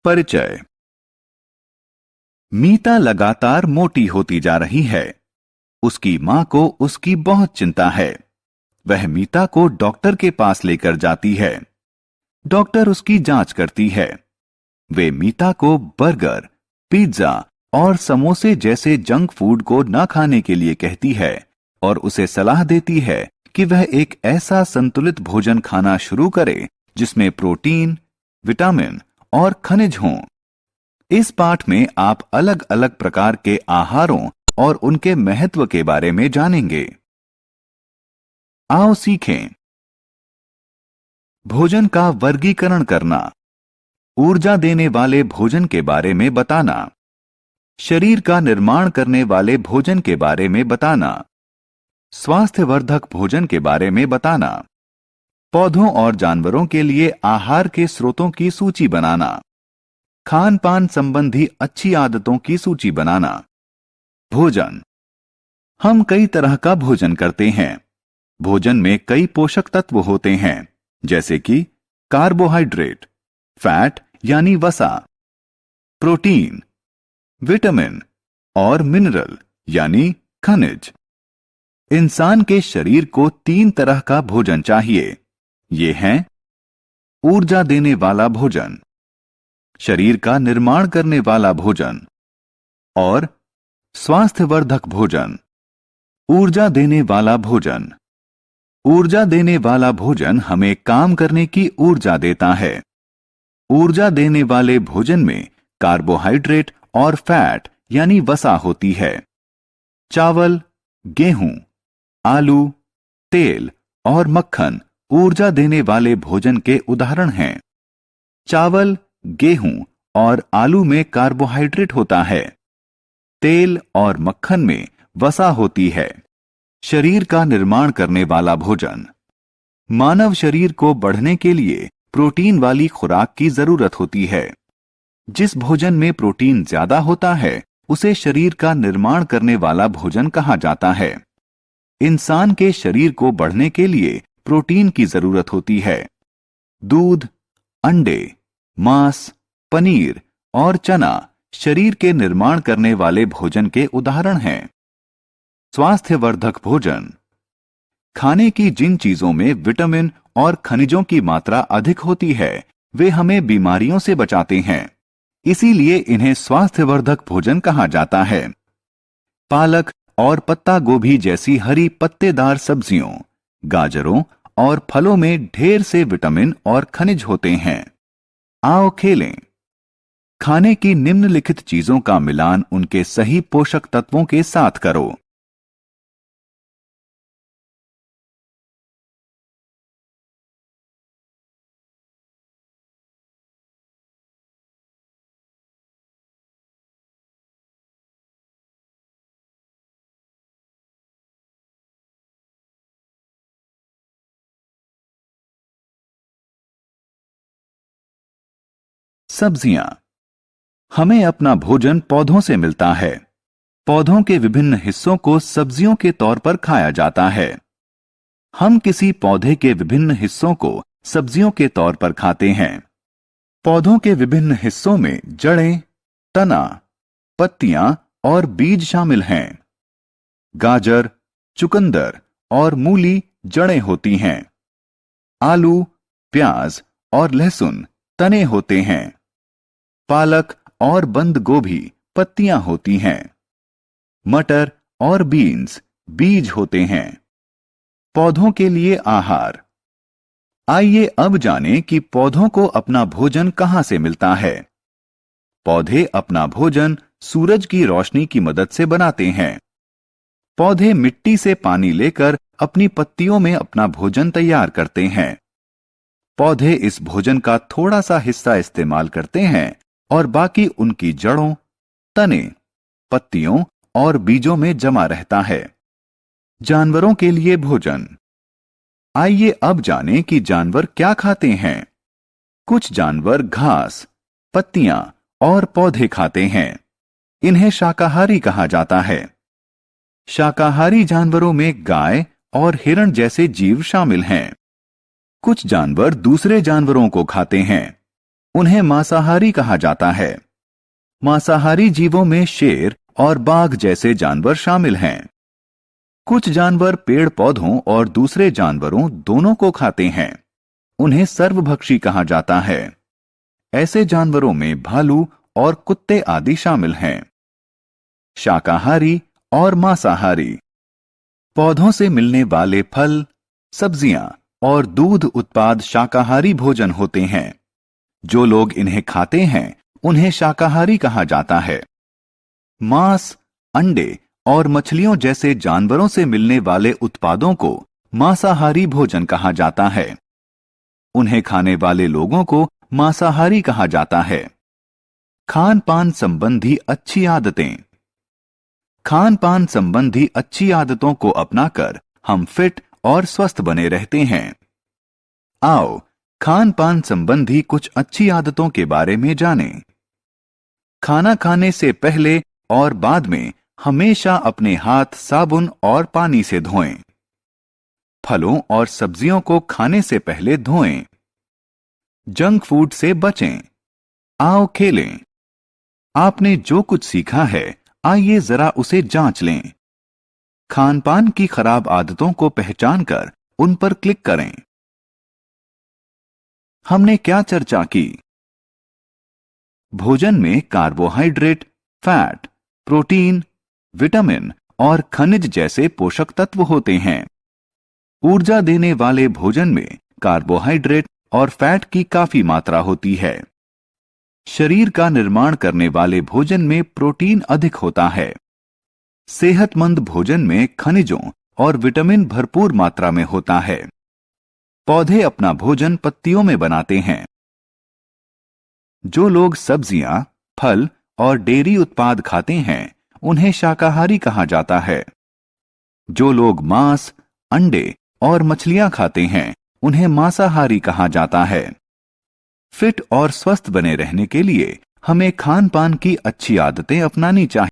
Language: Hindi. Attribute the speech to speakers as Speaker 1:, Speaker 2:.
Speaker 1: परिचय। मीता लगातार मोटी होती जा रही है। उसकी मां को उसकी बहुत चिंता है। वह मीता को डॉक्टर के पास लेकर जाती है। डॉक्टर उसकी जांच करती है। वे मीता को बर्गर, पिज्जा और समोसे जैसे जंक फूड को न खाने के लिए कहती है और उसे सलाह देती है कि वह एक ऐसा संतुलित भोजन खाना शुरू करे जिसमें प्रोटीन, विटामिन और खनिज हों। इस पाठ में आप अलग अलग प्रकार के आहारों और उनके महत्व के बारे में जानेंगे। आओ सीखें। भोजन का वर्गीकरण करना, ऊर्जा देने वाले भोजन के बारे में बताना, शरीर का निर्माण करने वाले भोजन के बारे में बताना, स्वास्थ्यवर्धक भोजन के बारे में बताना, पौधों और जानवरों के लिए आहार के स्रोतों की सूची बनाना, खान पान संबंधी अच्छी आदतों की सूची बनाना। भोजन। हम कई तरह का भोजन करते हैं। भोजन में कई पोषक तत्व होते हैं, जैसे कि कार्बोहाइड्रेट, फैट यानी वसा, प्रोटीन, विटामिन और मिनरल यानी खनिज। इंसान के शरीर को 3 तरह का भोजन चाहिए। ये हैं ऊर्जा देने वाला भोजन, शरीर का निर्माण करने वाला भोजन और स्वास्थ्यवर्धक भोजन। ऊर्जा देने वाला भोजन। ऊर्जा देने वाला भोजन हमें काम करने की ऊर्जा देता है। ऊर्जा देने वाले भोजन में कार्बोहाइड्रेट और फैट यानी वसा होती है। चावल, गेहूं, आलू, तेल और मक्खन ऊर्जा देने वाले भोजन के उदाहरण हैं। चावल, गेहूं और आलू में कार्बोहाइड्रेट होता है। तेल और मक्खन में वसा होती है। शरीर का निर्माण करने वाला भोजन। मानव शरीर को बढ़ने के लिए प्रोटीन वाली खुराक की जरूरत होती है। जिस भोजन में प्रोटीन ज्यादा होता है उसे शरीर का निर्माण करने वाला भोजन कहा जाता है। इंसान के शरीर को बढ़ने के लिए प्रोटीन की जरूरत होती है। दूध, अंडे, मांस, पनीर और चना शरीर के निर्माण करने वाले भोजन के उदाहरण हैं। स्वास्थ्यवर्धक भोजन। खाने की जिन चीजों में विटामिन और खनिजों की मात्रा अधिक होती है वे हमें बीमारियों से बचाते हैं। इसीलिए इन्हें स्वास्थ्यवर्धक भोजन कहा जाता है। पालक और पत्ता गोभी जैसी हरी पत्तेदार सब्जियों, गाजरों और फलों में ढेर से विटामिन और खनिज होते हैं। आओ खेलें। खाने की निम्नलिखित चीजों का मिलान उनके सही पोषक तत्वों के साथ करो। सब्जियां। हमें अपना भोजन पौधों से मिलता है। पौधों के विभिन्न हिस्सों को सब्जियों के तौर पर खाया जाता है। हम किसी पौधे के विभिन्न हिस्सों को सब्जियों के तौर पर खाते हैं। पौधों के विभिन्न हिस्सों में जड़ें, तना, पत्तियां और बीज शामिल हैं। गाजर, चुकंदर और मूली जड़ें होती हैं। आलू, प्याज और लहसुन तने होते हैं। पालक और बंद गोभी पत्तियां होती हैं। मटर और बीन्स बीज होते हैं। पौधों के लिए आहार। आइए अब जानें कि पौधों को अपना भोजन कहां से मिलता है। पौधे अपना भोजन सूरज की रोशनी की मदद से बनाते हैं। पौधे मिट्टी से पानी लेकर अपनी पत्तियों में अपना भोजन तैयार करते हैं। पौधे इस भोजन का थोड़ा सा हिस्सा इस्तेमाल करते हैं और बाकी उनकी जड़ों, तने, पत्तियों और बीजों में जमा रहता है। जानवरों के लिए भोजन। आइए अब जानें कि जानवर क्या खाते हैं। कुछ जानवर घास, पत्तियां और पौधे खाते हैं। इन्हें शाकाहारी कहा जाता है। शाकाहारी जानवरों में गाय और हिरण जैसे जीव शामिल हैं। कुछ जानवर दूसरे जानवरों को खाते हैं। उन्हें मांसाहारी कहा जाता है। मांसाहारी जीवों में शेर और बाघ जैसे जानवर शामिल हैं। कुछ जानवर पेड़ पौधों और दूसरे जानवरों दोनों को खाते हैं। उन्हें सर्वभक्षी कहा जाता है। ऐसे जानवरों में भालू और कुत्ते आदि शामिल हैं। शाकाहारी और मांसाहारी। पौधों से मिलने वाले फल, सब्जियां और दूध उत्पाद शाकाहारी भोजन होते हैं। जो लोग इन्हें खाते हैं उन्हें शाकाहारी कहा जाता है। मांस, अंडे और मछलियों जैसे जानवरों से मिलने वाले उत्पादों को मांसाहारी भोजन कहा जाता है। उन्हें खाने वाले लोगों को मांसाहारी कहा जाता है। खान पान संबंधी अच्छी आदतें। खान पान संबंधी अच्छी आदतों को अपनाकर हम फिट और स्वस्थ बने रहते हैं। आओ खान पान संबंधी कुछ अच्छी आदतों के बारे में जानें। खाना खाने से पहले और बाद में हमेशा अपने हाथ साबुन और पानी से धोएं। फलों और सब्जियों को खाने से पहले धोएं। जंक फूड से बचें। आओ खेलें। आपने जो कुछ सीखा है आइए जरा उसे जांच लें। खान पान की खराब आदतों को पहचानकर उन पर क्लिक करें। हमने क्या चर्चा की? भोजन में कार्बोहाइड्रेट, फैट, प्रोटीन, विटामिन और खनिज जैसे पोषक तत्व होते हैं। ऊर्जा देने वाले भोजन में कार्बोहाइड्रेट और फैट की काफी मात्रा होती है। शरीर का निर्माण करने वाले भोजन में प्रोटीन अधिक होता है। सेहतमंद भोजन में खनिजों और विटामिन भरपूर मात्रा में होता है। पौधे अपना भोजन पत्तियों में बनाते हैं। जो लोग सब्जियां, फल और डेयरी उत्पाद खाते हैं उन्हें शाकाहारी कहा जाता है। जो लोग मांस, अंडे और मछलियां खाते हैं उन्हें मांसाहारी कहा जाता है। फिट और स्वस्थ बने रहने के लिए हमें खान पान की अच्छी आदतें अपनानी चाहिए।